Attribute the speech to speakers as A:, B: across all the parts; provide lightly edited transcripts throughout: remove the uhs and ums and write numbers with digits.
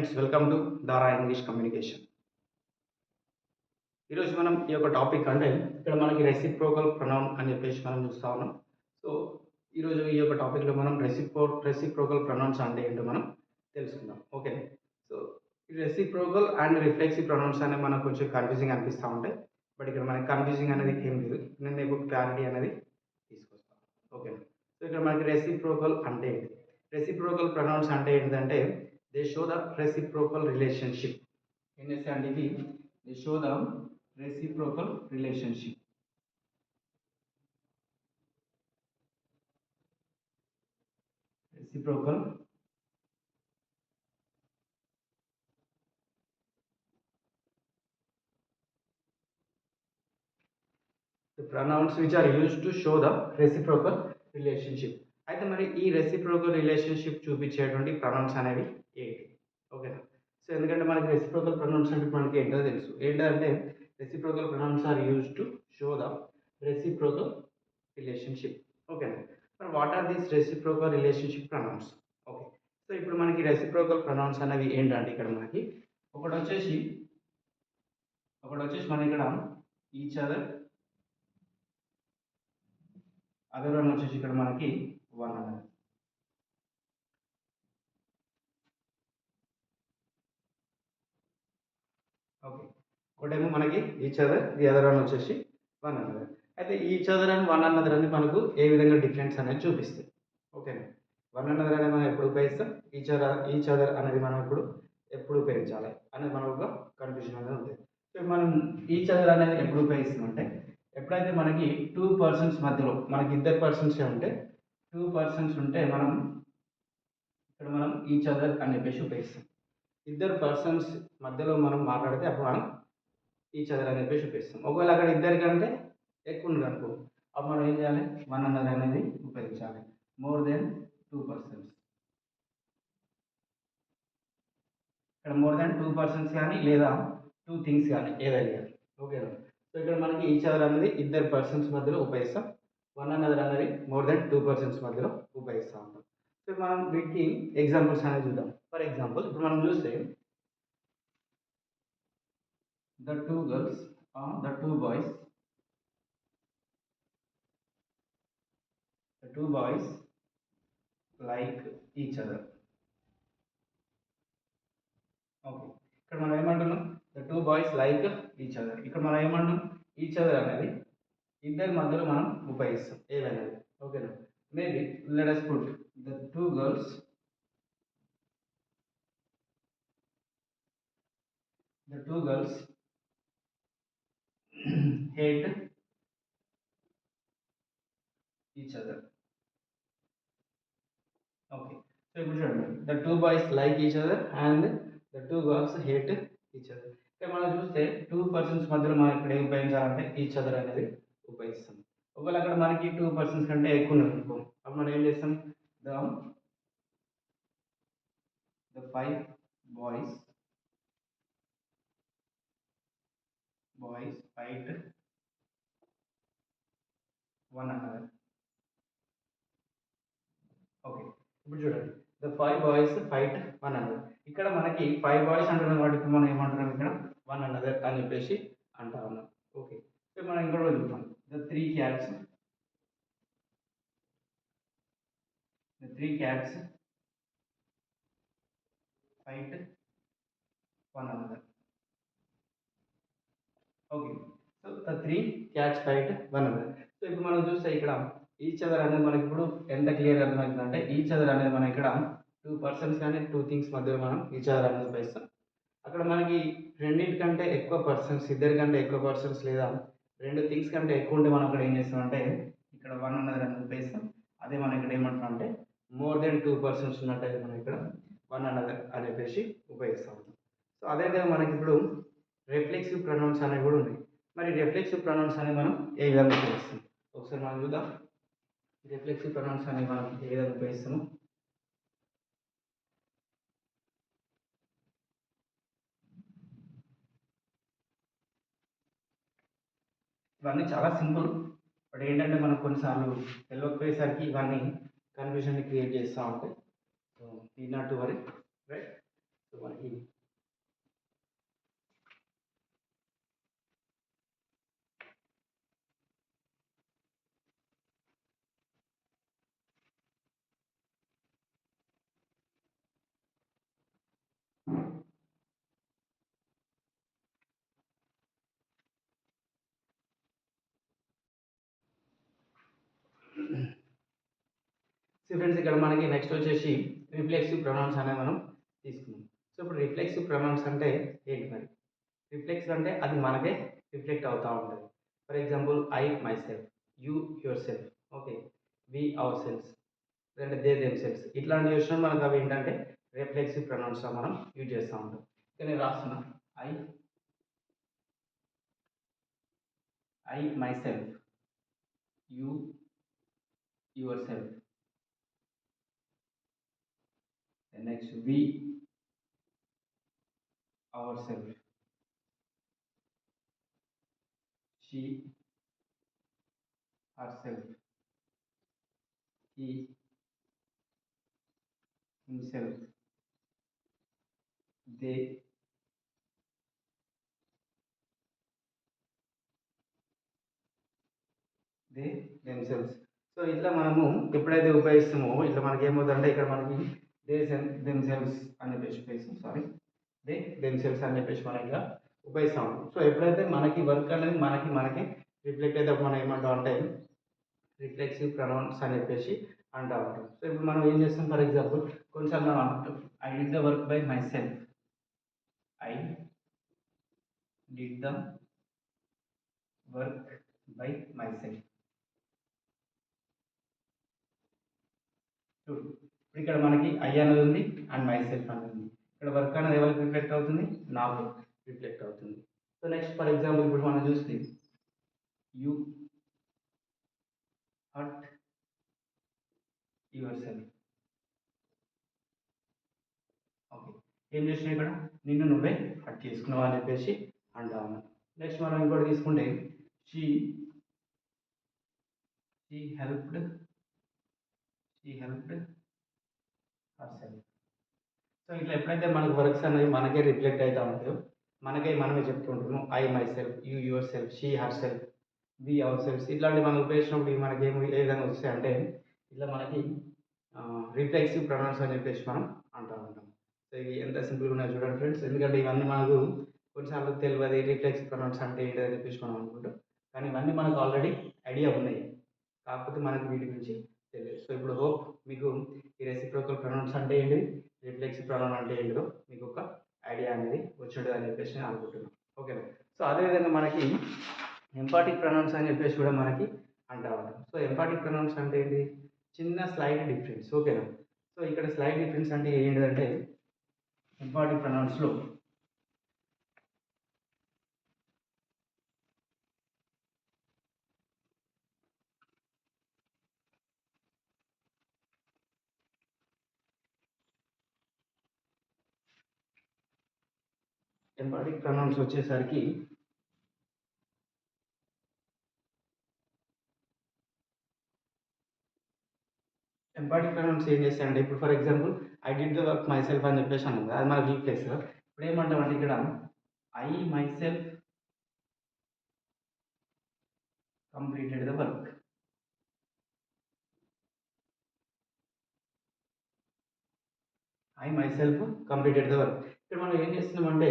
A: Friends, welcome to దారా English communication. ఈరోజు మనం ఈ యొక్క టాపిక్ అంటే ఇక్కడ మనకి రెసిప్రోకల్ ప్రొనౌన్ అని చెప్పేసి మనం చూస్తా ఉన్నాం. సో ఈరోజు ఈ యొక్క టాపిక్లో మనం రెసిప్రోకల్ ప్రొనౌన్స్ అంటే ఏంటో మనం తెలుసుకుందాం. ఓకే. సో ఈ రెసిప్రోకల్ అండ్ రిఫ్లెక్సివ్ ప్రొనౌన్స్ అనేవి మనకు కొంచెం కన్ఫ్యూజింగ్ అనిపిస్తూ ఉంటాయి. బట్ ఇక్కడ మనకి కన్ఫ్యూజింగ్ అనేది ఏం లేదు. నేను మీకు క్లారిటీ అనేది తీసుకొస్తాను. ఓకే. సో ఇక్కడ మనకి రెసిప్రోకల్ అంటే ఏంటి? రెసిప్రోకల్ ప్రొనౌన్స్ అంటే ఏంటంటే they show the reciprocal relationship. ఏం చేస్తాయంటే ఇవి they show the reciprocal relationship. Reciprocal the pronouns which are used to show the reciprocal relationship. అయితే మరి ఈ రెసిప్రోకల్ రిలేషన్షిప్ చూపించేటువంటి ప్రొనౌన్స్ అనేవి ఏంటి? ఓకేనా. సో ఎందుకంటే మనకి రెసిప్రోకల్ ప్రొనౌన్స్ అంటే మనకి ఏంటో తెలుసు. ఏంటంటే reciprocal pronouns are used to show the reciprocal relationship. ఓకేనా. మరి what are these reciprocal relationship pronouns? Okay. So ఇప్పుడు మనకి రెసిప్రోకల్ ప్రొనౌన్స్ అనేవి ఏంటంటే ఇక్కడ మనకి ఒకటి వచ్చేసి మన ఇక్కడ ఈచ్ అదర్ వన్ వచ్చేసి ఇక్కడ మనకి వన్ అన్నది. ఓకే. ఒకటేమో మనకి each other, the other one వచ్చేసి వన్ అన్నది. అయితే each other and one another అని మనకు ఏ విధంగా డిఫరెన్స్ అనేది చూపిస్తాయి. ఓకేనా. వన్ అన్నదర్ అనేది మనం ఎప్పుడు ఉపయోగిస్తాం, ఈచ్ అదర్ అనేది మనం ఎప్పుడు ఉపయోగించాలి అనేది మనకు ఒక కన్ఫ్యూజన్ అనేది ఉంటుంది. సో మనం ఈచ్ అదర్ అనేది ఎప్పుడు ఉపయోగిస్తాం అంటే ఎప్పుడైతే మనకి టూ పర్సన్స్ మధ్యలో మనకి ఇద్దరు పర్సన్స్ ఉంటే మనం ఈచ్ అదర్ అని చెప్పేసి ఉపయోగిస్తాం. ఇద్దరు పర్సన్స్ మధ్యలో మనం మాట్లాడితే అప్పుడు మనం ఈచ్ అదర్ అని చెప్పేసి ఉపయోగిస్తాం. ఒకవేళ అక్కడ ఇద్దరి కంటే ఎక్కువ ఉన్నారు అనుకో, అప్పుడు మనం ఏం చేయాలి, వన్ అన్నదర్ అనేది ఉపయోగించాలి. మోర్ దెన్ టూ పర్సన్స్, ఇక్కడ మోర్ దెన్ టూ పర్సన్స్ కానీ లేదా టూ థింగ్స్ కానీ ఏదైనా. ఓకేనా. సో ఇక్కడ మనకి ఈచ్ అదర్ అనేది ఇద్దరు పర్సన్స్ మధ్యలో ఉపయోగిస్తాం. వన్ అన్నదర్ అనేది మోర్ దెన్ టూ పర్సన్స్ మధ్యలో ఉపయోగిస్తూ ఉంటాం. సో మనం వీటికి ఎగ్జాంపుల్స్ అనేది చూద్దాం. ఫర్ ఎగ్జాంపుల్ ఇప్పుడు మనం చూస్తే the two girls the two boys like each other. Okay. ఇక్కడ మనం ఏమంటున్నాం, the two boys like each other. ఇక్కడ మనం ఏమంటున్నాం, ఈచ్ అదర్ అనేది ఇద్దరి మధ్యలో మనం ఉపయోగిస్తాం ఏదనేది. ఓకేనా. Maybe let us put the two girls hate each other. Okay. So ఇప్పుడు చూడండి, the two boys like each other and the two girls hate each other. ఇక్కడ మనం చూస్తే టూ పర్సన్స్ మధ్యలో మనం ఇక్కడ ఏం ఉపయోగించాలంటే ఈచ్ అదర్ అనేది ఉపయోగిస్తాం. ఒకవేళ అక్కడ మనకి టూ పర్సన్స్ కంటే ఎక్కువ ఉన్నారు అనుకో, అప్పుడు మనం ఏం చేస్తాం, the five boys fight one another. Okay. ఇప్పుడు చూడండి, the five boys fight one another. ఇక్కడ మనకి ఫైవ్ బాయ్స్ అంటున్నాం కాబట్టి ఇప్పుడు మనం ఏమంటున్నాం, ఇక్కడ వన్ అనదర్ అని చెప్పేసి అంటా ఉన్నాం. ఓకే. సో మనం ఇంకోటి చూద్దాం, the three cats fight one another. Okay. So the three cats fight one another. So ఇప్పుడు మనం చూస్తే ఇక్కడ ఈచ్ అదర్ అనేది మనకి ఇప్పుడు ఎంత క్లియర్ అర్థమవుతుందంటే ఈచ్ అదర్ అనేది మనం ఇక్కడ టూ పర్సన్స్ కానీ టూ థింగ్స్ మధ్యలో మనం ఈచ్ అదర్ అనేది ఉపయోగిస్తాం. అక్కడ మనకి రెండింటికంటే ఎక్కువ పర్సన్స్, ఇద్దరి కంటే ఎక్కువ పర్సన్స్ లేదా రెండు థింగ్స్ కంటే ఎక్కువ ఉంటే మనం అక్కడ ఏం చేస్తామంటే ఇక్కడ వన్ అన్నదర్ అనేది ఉపయోగిస్తాం. అదే మనం ఇక్కడ ఏమంటున్నాం అంటే మోర్ దెన్ టూ పర్సన్స్ ఉన్నట్టయితే మనం ఇక్కడ వన్ అన్నదర్ అని చెప్పేసి ఉపయోగిస్తాం. సో అదేవిధంగా మనకి ఇప్పుడు రిఫ్లెక్సివ్ ప్రొనౌన్స్ అనేవి కూడా ఉన్నాయి. మరి రిఫ్లెక్సివ్ ప్రొనౌన్స్ అనేవి మనం ఏ విధంగా ఉపయోగిస్తాం ఒకసారి మనం చూద్దాం. రిఫ్లెక్సివ్ ప్రొనౌన్స్ అనేవి మనం ఏ విధంగా ఉపయోగిస్తాము. ఇవన్నీ చాలా సింపుల్, బట్ ఏంటంటే మనకు కొన్నిసార్లు తెలియకపోయేసరికి ఇవన్నీ కన్ఫ్యూజన్ని క్రియేట్ చేస్తూ ఉంటాయి. సో ఈ not to worry, right. So so మనకి ఫ్రెండ్స్ ఇక్కడ మనకి నెక్స్ట్ వచ్చేసి రిఫ్లెక్సివ్ ప్రొనౌన్స్ అనేది మనం తీసుకున్నాం. సో ఇప్పుడు రిఫ్లెక్సివ్ ప్రొనౌన్స్ అంటే ఏంటి మరి? రిఫ్లెక్స్ అంటే అది మనకే రిఫ్లెక్ట్ అవుతూ ఉంటుంది. For example I myself, you yourself, okay, we ourself, లేదంటే దే దెమ్ సెల్ఫ్. ఇట్లాంటి వచ్చినప్పుడు మనకు అవి ఏంటంటే రిఫ్లెక్సివ్ ప్రొనౌన్స్గా మనం యూజ్ చేస్తూ ఉంటాం. ఇక్కడ నేను రాస్తున్నా I myself, you yourself, next we ourself, she herself, he himself, they themselves. So ఇట్లా మనము ఎప్పుడైతే ఉపయోగిస్తామో ఇట్లా మనకి ఏమవుతుందంటే ఇక్కడ మనకి దే దెమ్సెల్వ్స్ అని చెప్పేసి ఉపయోగిస్తాం, సారీ, దే దెమ్సెల్వ్స్ అని చెప్పేసి మనం ఇట్లా ఉపయోగిస్తాం. సో ఎప్పుడైతే మనకి వర్క్ అనేది మనకి రిఫ్లెక్ట్ అయితే మనం ఏమంటాం అంటే రిఫ్లెక్సివ్ ప్రొనౌన్స్ అని చెప్పేసి అంటూ ఉంటాం. సో ఇప్పుడు మనం ఏం చేస్తాం, ఫర్ ఎగ్జాంపుల్ కొన్నిసార్లు మనం అంటాం I did the work by my self, I did the work by my self. ఇప్పుడు ఇక్కడ మనకి ఐ అనేది ఉంది అండ్ మై సెల్ఫ్ అనేది ఉంది. ఇక్కడ వర్క్ అనేది ఎవరికి రిఫ్లెక్ట్ అవుతుంది? నాకు రిఫ్లెక్ట్ అవుతుంది. సో నెక్స్ట్ ఫర్ ఎగ్జాంపుల్ ఇప్పుడు మనం చూస్తే you hurt your self, okay, ఏం చేసినా ఇక్కడ నిన్ను నువ్వే హర్ట్ చేసుకున్నావు అని చెప్పేసి అంటాము. నెక్స్ట్ మనం ఇంకోటి తీసుకుంటే she she helped her self. So ఇట్లా ఎప్పుడైతే మనకు వర్క్స్ అనేవి మనకే రిఫ్లెక్ట్ అవుతూ ఉంటాయో మనమే చెప్తుంటాము I myself, you yourself, she herself, we ourself. ఇట్లాంటి మనం ఉపయోగించినప్పుడు ఇవి మనకి ఏ విధంగా వస్తాయి అంటే ఇట్లా మనకి రిఫ్లెక్సివ్ ప్రొనౌన్స్ అని చెప్పేసి మనం అంటూ ఉంటాం. సో ఇవి ఎంత సింపుల్గా ఉన్నాయి చూడండి ఫ్రెండ్స్. ఎందుకంటే ఇవన్నీ మనకు కొన్నిసార్లు తెలియదు రిఫ్లెక్సివ్ ప్రొనౌన్స్ అంటే ఏంటి అని చెప్పేసి మనం అనుకుంటాం, కానీ ఇవన్నీ మనకు ఆల్రెడీ ఐడియా ఉన్నాయి, కాకపోతే మనకి వీటి గురించి తెలియదు. సో ఇప్పుడు హోప్ మీకు ఈ రెసిప్రోకల్ ప్రొనౌన్స్ అంటే ఏంటి, రిఫ్లెక్సివ్ ప్రొనౌన్ అంటే ఏంటిదో మీకు ఒక ఐడియా అనేది వచ్చింది అని చెప్పేసి నేను అనుకుంటున్నాను. ఓకేనా? సో అదేవిధంగా మనకి ఎంపాటిక్ ప్రొనౌన్స్ అని చెప్పేసి కూడా మనకి అంటూ ఉంటాం. సో ఎంపాటిక్ ప్రొనౌన్స్ అంటే ఏంటి? చిన్న స్లైట్ డిఫరెన్స్, ఓకేనా? సో ఇక్కడ స్లైట్ డిఫరెన్స్ అంటే ఏంటిదంటే ఎంపాటిక్ ప్రొనౌన్స్లో ఎంపాటిక్ ప్రొనౌన్స్ వచ్చేసరికి ఎంపాటిక్ ప్రొనౌన్స్ ఏం చేస్తాయంటే ఇప్పుడు for example I did the work my self అని చెప్పేసి అన్నాం కదా, అది మన రీప్లేస్. ఇప్పుడు ఏమంటామంటే ఇక్కడ I my self completed the work, I my self completed the work. ఇక్కడ మనం ఏం చేస్తున్నామంటే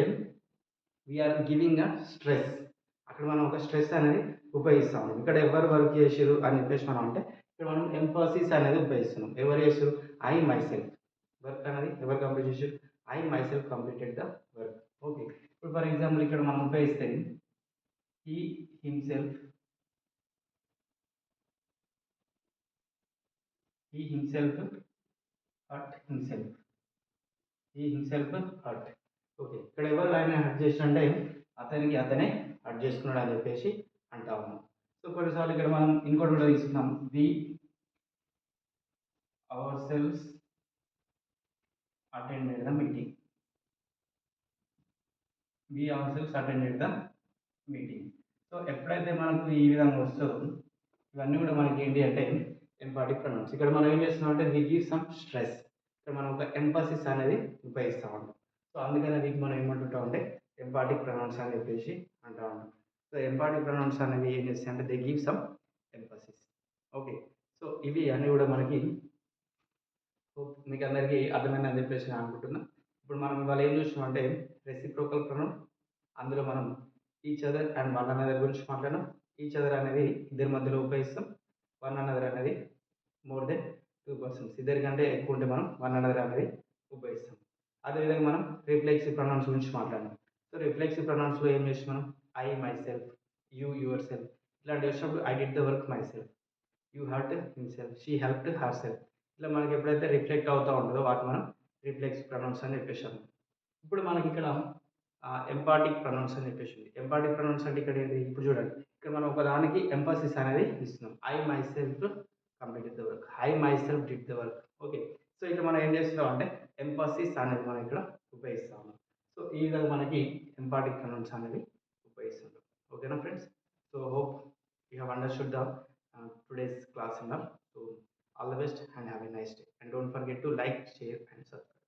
A: వీఆర్ గివింగ్ అ స్ట్రెస్, అక్కడ మనం ఒక స్ట్రెస్ అనేది ఉపయోగిస్తాము. ఇక్కడ ఎవరు వర్క్ చేసారు అని చెప్పేసి మనం అంటే ఇక్కడ మనం ఎంఫాసిస్ అనేది ఉపయోగిస్తున్నాం. ఎవరు చేసారు? I my self. వర్క్ అనేది ఎవరు కంప్లీట్ చేసారు? I my self completed the work. Okay, ఇప్పుడు ఫర్ ఎగ్జాంపుల్ ఇక్కడ మనం ఉపయోగిస్తే he himself hurt himself, hurt. Okay, ఇక్కడ ఎవరు ఆయన హర్ట్ చేసినంటే అతనే హర్ట్ చేసుకున్నాడు అని చెప్పేసి అంటా ఉన్నాం. సో కొన్నిసార్లు ఇక్కడ మనం ఇంకోటి కూడా తీసుకున్నాం, we ourselves attended the meeting, so ఎప్పుడైతే మనకు ఈ విధంగా వస్తుందో ఇవన్నీ కూడా మనకి ఏంటి అంటే ఎంపాటిక్ ప్రొనౌన్స్. ఇక్కడ మనం ఏం చేస్తున్నాం అంటే వి గివ్ సమ్ స్ట్రెస్, ఇక్కడ మనం ఒక ఎంఫసిస్ అనేది ఉపయోగిస్తాం. సో అందుకనే వీటిని మనం ఏమంటుంటాం అంటే ఎంపాటిక్ ప్రొనౌన్స్ అని చెప్పేసి అంటా ఉంటాం. సో ఎంపాటిక్ ప్రొనౌన్స్ అనేవి ఏం చేస్తాయి అంటే they give some emphasis. Okay. So ఇవి అన్నీ కూడా మనకి మీకు అందరికీ అర్థమైందని చెప్పేసి నేను అనుకుంటున్నా. ఇప్పుడు మనం ఇవాళ ఏం చూసినాం అంటే రెసిప్రోకల్ ప్రొనౌన్, అందులో మనం each other and one another గురించి మాట్లాడినాం. ఈచ్ అదర్ అనేది ఇద్దరి మధ్యలో ఉపయోగిస్తాం. వన్ అనదర్ అనేది మోర్ దెన్ 2 పర్సన్స్, ఇద్దరికంటే ఎక్కువ ఉంటే మనం వన్ అనదర్ అనేది ఉపయోగిస్తాం. అదేవిధంగా మనం రిఫ్లెక్సివ్ ప్రొనౌన్స్ గురించి మాట్లాడినాం. సో రిఫ్లెక్సివ్ ప్రొనౌన్స్లో ఏం చేసి మనం I myself, you your self ఇట్లాంటి వచ్చినప్పుడు I did the work my self, you hurt himself, she helped her self. ఇట్లా మనకి ఎప్పుడైతే రిఫ్లెక్ట్ అవుతూ ఉంటుందో వాటి మనం రిఫ్లెక్స్ ప్రొనౌన్స్ అని చెప్పేసాము. ఇప్పుడు మనకి ఇక్కడ ఎంపాటిక్ ప్రొనౌన్స్ అని చెప్పేసి ఉంది. ఎంపాటిక్ ప్రొనౌన్స్ అంటే ఇక్కడ ఏంటి, ఇప్పుడు చూడండి ఇక్కడ మనం ఒక దానికి ఎంఫసిస్ అనేది ఇస్తున్నాం. I my self completed the work, I my self did the work. Okay. So ఇక్కడ మనం ఏం చేస్తున్నాం అంటే ఎంఫసిస్ అనేది మనం ఇక్కడ ఉపయోగిస్తాము. సో ఈ విధంగా మనకి ఎంపాటిక్ ప్రొనౌన్స్ అనేవి ఉపయోగిస్తుంటాం. ఓకేనా friends? So hope you have understood the today's class enough. So all the best and have a nice day. And don't forget to like, share and subscribe.